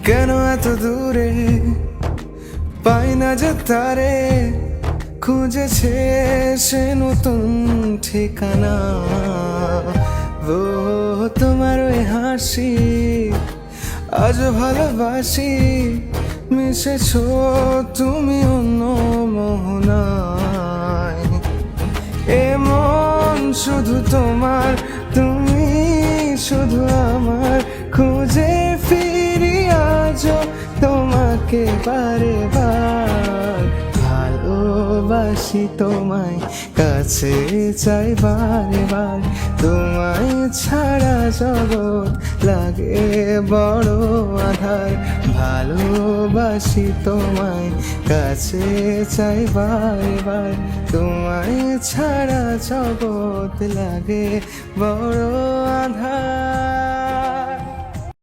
কেন এত দূরে পাই না যে তারে, খুঁজেছে সে নতুন ঠিকানা। ও তোমার ওই হাসি আজ ভালোবাসি, মিশেছো তুমি অন্য মোহনায়। এমন শুধু তোমার, তুমি শুধু আমার, খুঁজে ফিরি আজও তোমাকে বারে বার। ভালোবাসি তোমায়, কাছে চাই বারে বার, তোমায় ছাড়া জগৎ লাগে বড় আধার। ভালোবাসি তোমায়, কাছে চাই বারে বার, তোমায় ছাড়া জগৎ লাগে বড় আধার।